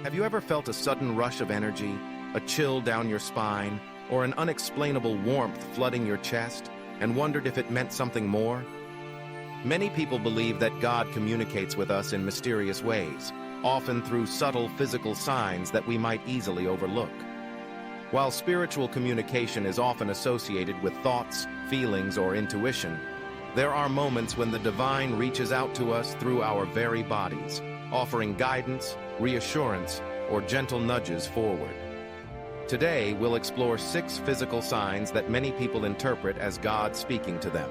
Have you ever felt a sudden rush of energy, a chill down your spine, or an unexplainable warmth flooding your chest, and wondered if it meant something more? Many people believe that God communicates with us in mysterious ways, often through subtle physical signs that we might easily overlook. While spiritual communication is often associated with thoughts, feelings, or intuition, there are moments when the divine reaches out to us through our very bodies, offering guidance, reassurance, or gentle nudges forward. Today, we'll explore 6 physical signs that many people interpret as God speaking to them.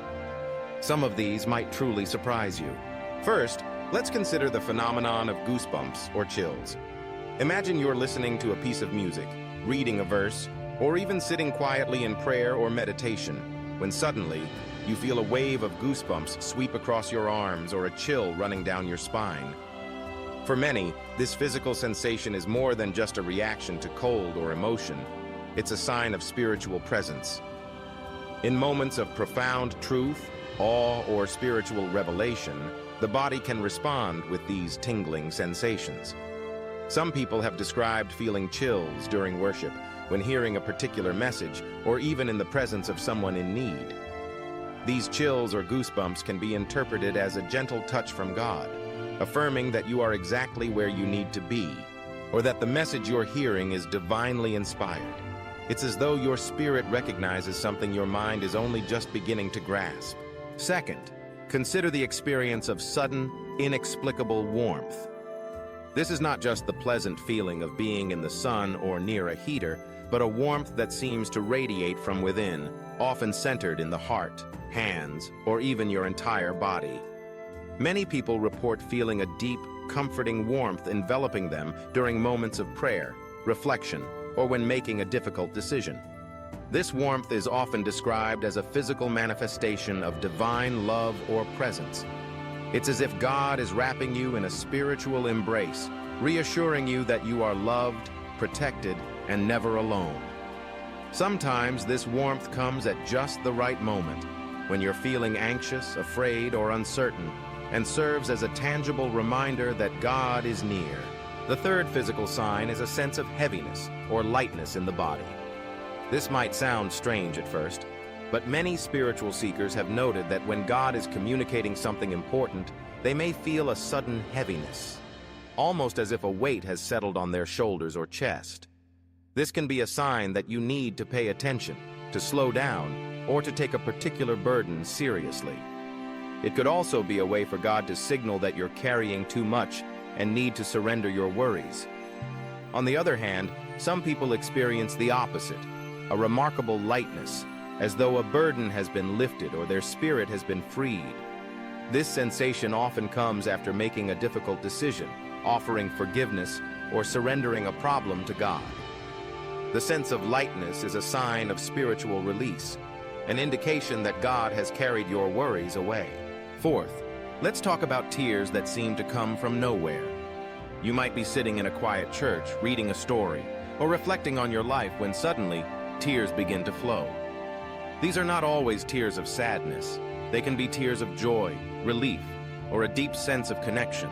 Some of these might truly surprise you. First, let's consider the phenomenon of goosebumps or chills. Imagine you're listening to a piece of music, reading a verse, or even sitting quietly in prayer or meditation, when suddenly, you feel a wave of goosebumps sweep across your arms or a chill running down your spine. For many, this physical sensation is more than just a reaction to cold or emotion. It's a sign of spiritual presence. In moments of profound truth, awe, or spiritual revelation, the body can respond with these tingling sensations. Some people have described feeling chills during worship, when hearing a particular message, or even in the presence of someone in need. These chills or goosebumps can be interpreted as a gentle touch from God, affirming that you are exactly where you need to be, or that the message you're hearing is divinely inspired. It's as though your spirit recognizes something your mind is only just beginning to grasp. Second, consider the experience of sudden, inexplicable warmth. This is not just the pleasant feeling of being in the sun or near a heater, but a warmth that seems to radiate from within, often centered in the heart, hands, or even your entire body. Many people report feeling a deep, comforting warmth enveloping them during moments of prayer, reflection, or when making a difficult decision. This warmth is often described as a physical manifestation of divine love or presence. It's as if God is wrapping you in a spiritual embrace, reassuring you that you are loved, protected, and never alone. Sometimes this warmth comes at just the right moment, when you're feeling anxious, afraid, or uncertain, and serves as a tangible reminder that God is near. The third physical sign is a sense of heaviness or lightness in the body. This might sound strange at first, but many spiritual seekers have noted that when God is communicating something important, they may feel a sudden heaviness, almost as if a weight has settled on their shoulders or chest. This can be a sign that you need to pay attention, to slow down, or to take a particular burden seriously. It could also be a way for God to signal that you're carrying too much and need to surrender your worries. On the other hand, some people experience the opposite, a remarkable lightness, as though a burden has been lifted or their spirit has been freed. This sensation often comes after making a difficult decision, offering forgiveness, or surrendering a problem to God. The sense of lightness is a sign of spiritual release, an indication that God has carried your worries away. Fourth, let's talk about tears that seem to come from nowhere. You might be sitting in a quiet church, reading a story, or reflecting on your life when suddenly tears begin to flow. These are not always tears of sadness. They can be tears of joy, relief, or a deep sense of connection.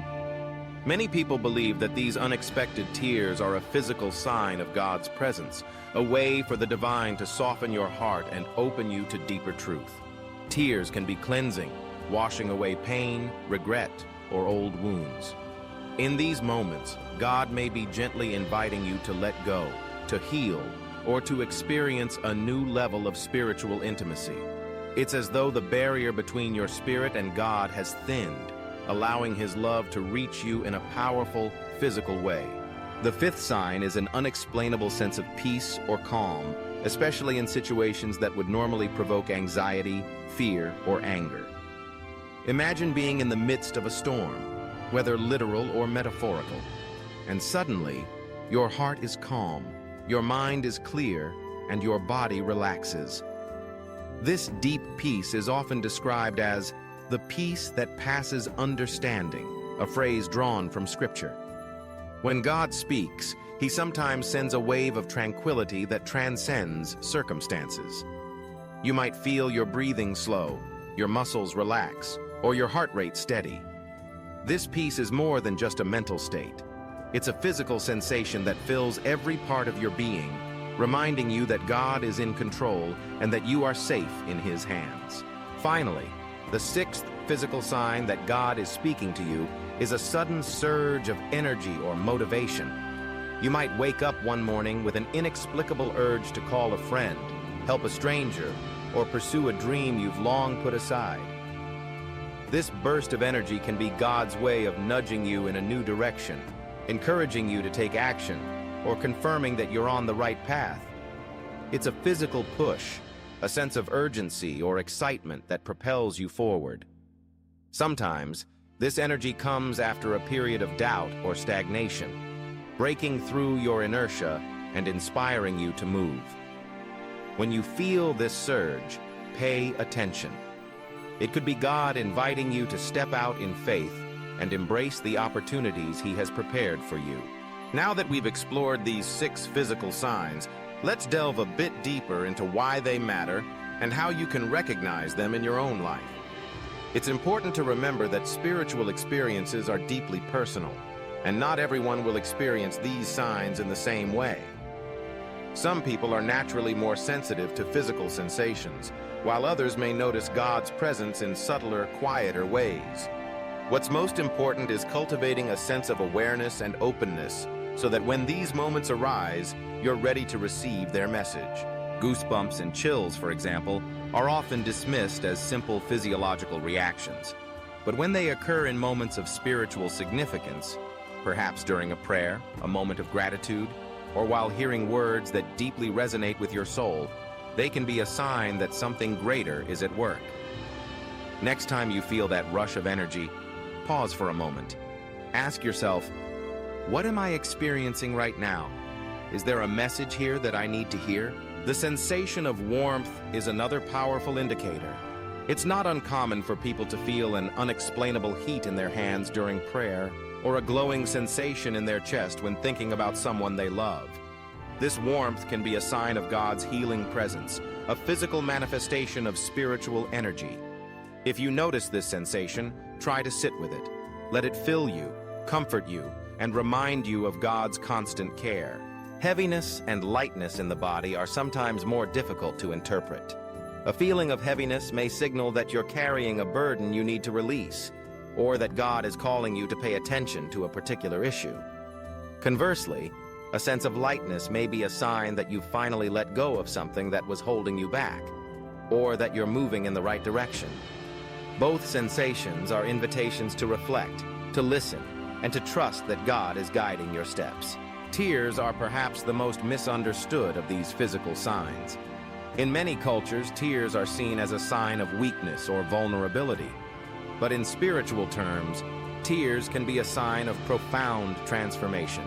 Many people believe that these unexpected tears are a physical sign of God's presence, a way for the divine to soften your heart and open you to deeper truth. Tears can be cleansing, washing away pain, regret, or old wounds. In these moments, God may be gently inviting you to let go, to heal, or to experience a new level of spiritual intimacy. It's as though the barrier between your spirit and God has thinned, allowing His love to reach you in a powerful, physical way. The fifth sign is an unexplainable sense of peace or calm, especially in situations that would normally provoke anxiety, fear, or anger. Imagine being in the midst of a storm, whether literal or metaphorical, and suddenly, your heart is calm, your mind is clear, and your body relaxes. This deep peace is often described as the peace that passes understanding, a phrase drawn from Scripture. When God speaks, He sometimes sends a wave of tranquility that transcends circumstances. You might feel your breathing slow, your muscles relax, or your heart rate steady. This peace is more than just a mental state. It's a physical sensation that fills every part of your being, reminding you that God is in control and that you are safe in His hands. Finally, the sixth physical sign that God is speaking to you is a sudden surge of energy or motivation. You might wake up one morning with an inexplicable urge to call a friend, help a stranger, or pursue a dream you've long put aside. This burst of energy can be God's way of nudging you in a new direction, encouraging you to take action, or confirming that you're on the right path. It's a physical push, a sense of urgency or excitement that propels you forward. Sometimes, this energy comes after a period of doubt or stagnation, breaking through your inertia and inspiring you to move. When you feel this surge, pay attention. It could be God inviting you to step out in faith and embrace the opportunities He has prepared for you. Now that we've explored these 6 physical signs, let's delve a bit deeper into why they matter and how you can recognize them in your own life. It's important to remember that spiritual experiences are deeply personal, and not everyone will experience these signs in the same way. Some people are naturally more sensitive to physical sensations, while others may notice God's presence in subtler, quieter ways. What's most important is cultivating a sense of awareness and openness so that when these moments arise, you're ready to receive their message. Goosebumps and chills, for example, are often dismissed as simple physiological reactions. But when they occur in moments of spiritual significance, perhaps during a prayer, a moment of gratitude, or while hearing words that deeply resonate with your soul, they can be a sign that something greater is at work. Next time you feel that rush of energy, pause for a moment. Ask yourself, what am I experiencing right now? Is there a message here that I need to hear? The sensation of warmth is another powerful indicator. It's not uncommon for people to feel an unexplainable heat in their hands during prayer, or a glowing sensation in their chest when thinking about someone they love. This warmth can be a sign of God's healing presence, a physical manifestation of spiritual energy. If you notice this sensation, try to sit with it. Let it fill you, comfort you, and remind you of God's constant care. Heaviness and lightness in the body are sometimes more difficult to interpret. A feeling of heaviness may signal that you're carrying a burden you need to release, or that God is calling you to pay attention to a particular issue. Conversely, a sense of lightness may be a sign that you've finally let go of something that was holding you back, or that you're moving in the right direction. Both sensations are invitations to reflect, to listen, and to trust that God is guiding your steps. Tears are perhaps the most misunderstood of these physical signs. In many cultures, tears are seen as a sign of weakness or vulnerability. But in spiritual terms, tears can be a sign of profound transformation.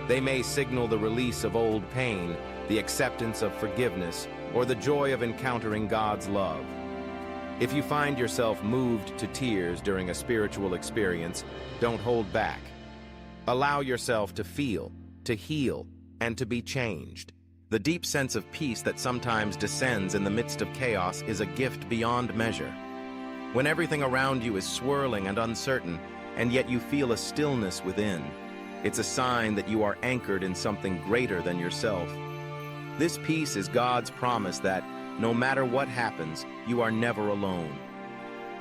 They may signal the release of old pain, the acceptance of forgiveness, or the joy of encountering God's love. If you find yourself moved to tears during a spiritual experience, don't hold back. Allow yourself to feel, to heal, and to be changed. The deep sense of peace that sometimes descends in the midst of chaos is a gift beyond measure. When everything around you is swirling and uncertain, and yet you feel a stillness within, it's a sign that you are anchored in something greater than yourself. This peace is God's promise that, no matter what happens, you are never alone.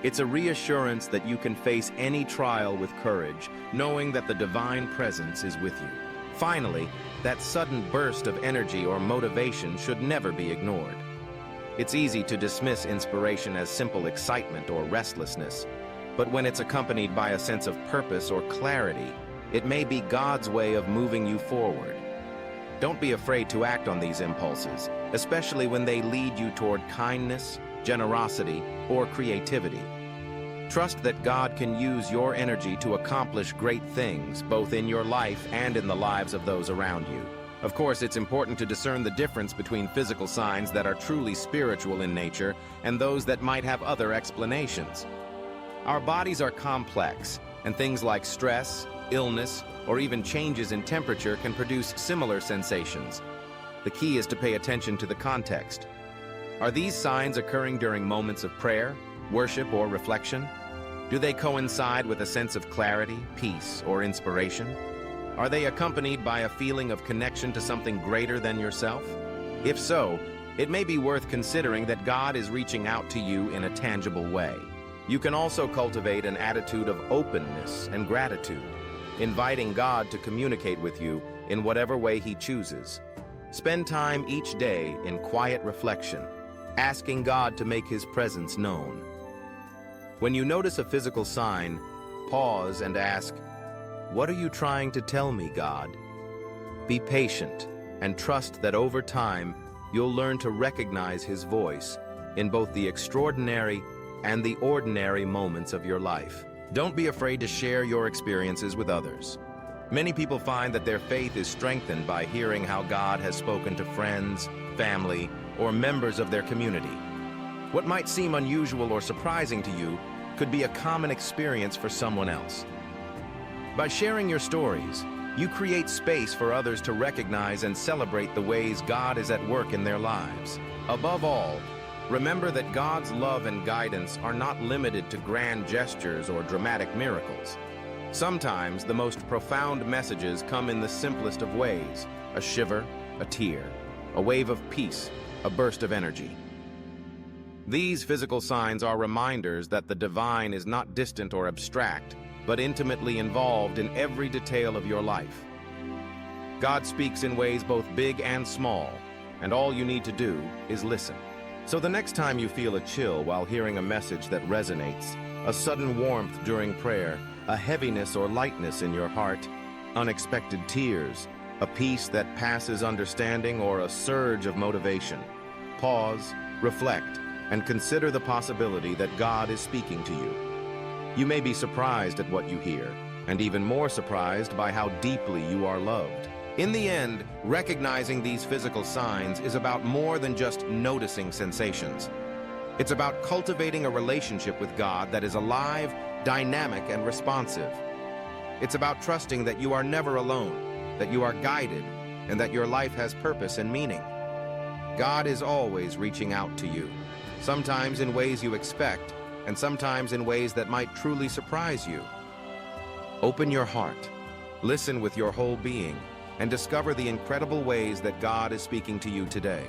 It's a reassurance that you can face any trial with courage, knowing that the divine presence is with you. Finally, that sudden burst of energy or motivation should never be ignored. It's easy to dismiss inspiration as simple excitement or restlessness, but when it's accompanied by a sense of purpose or clarity, it may be God's way of moving you forward. Don't be afraid to act on these impulses, especially when they lead you toward kindness, generosity, or creativity. Trust that God can use your energy to accomplish great things, both in your life and in the lives of those around you. Of course, it's important to discern the difference between physical signs that are truly spiritual in nature and those that might have other explanations. Our bodies are complex, and things like stress, illness, or even changes in temperature can produce similar sensations. The key is to pay attention to the context. Are these signs occurring during moments of prayer, worship, or reflection? Do they coincide with a sense of clarity, peace, or inspiration? Are they accompanied by a feeling of connection to something greater than yourself? If so, it may be worth considering that God is reaching out to you in a tangible way. You can also cultivate an attitude of openness and gratitude, inviting God to communicate with you in whatever way He chooses. Spend time each day in quiet reflection, asking God to make His presence known. When you notice a physical sign, pause and ask, "What are you trying to tell me, God?" Be patient and trust that over time, you'll learn to recognize His voice in both the extraordinary and the ordinary moments of your life. Don't be afraid to share your experiences with others. Many people find that their faith is strengthened by hearing how God has spoken to friends, family, or members of their community. What might seem unusual or surprising to you could be a common experience for someone else. By sharing your stories, you create space for others to recognize and celebrate the ways God is at work in their lives. Above all, remember that God's love and guidance are not limited to grand gestures or dramatic miracles. Sometimes the most profound messages come in the simplest of ways: a shiver, a tear, a wave of peace, a burst of energy. These physical signs are reminders that the divine is not distant or abstract, but intimately involved in every detail of your life. God speaks in ways both big and small, and all you need to do is listen. So the next time you feel a chill while hearing a message that resonates, a sudden warmth during prayer, a heaviness or lightness in your heart, unexpected tears, a peace that passes understanding, or a surge of motivation, pause, reflect, and consider the possibility that God is speaking to you. You may be surprised at what you hear, and even more surprised by how deeply you are loved. In the end, recognizing these physical signs is about more than just noticing sensations. It's about cultivating a relationship with God that is alive, dynamic, and responsive. It's about trusting that you are never alone, that you are guided, and that your life has purpose and meaning. God is always reaching out to you, sometimes in ways you expect, and sometimes in ways that might truly surprise you. Open your heart, listen with your whole being, and discover the incredible ways that God is speaking to you today.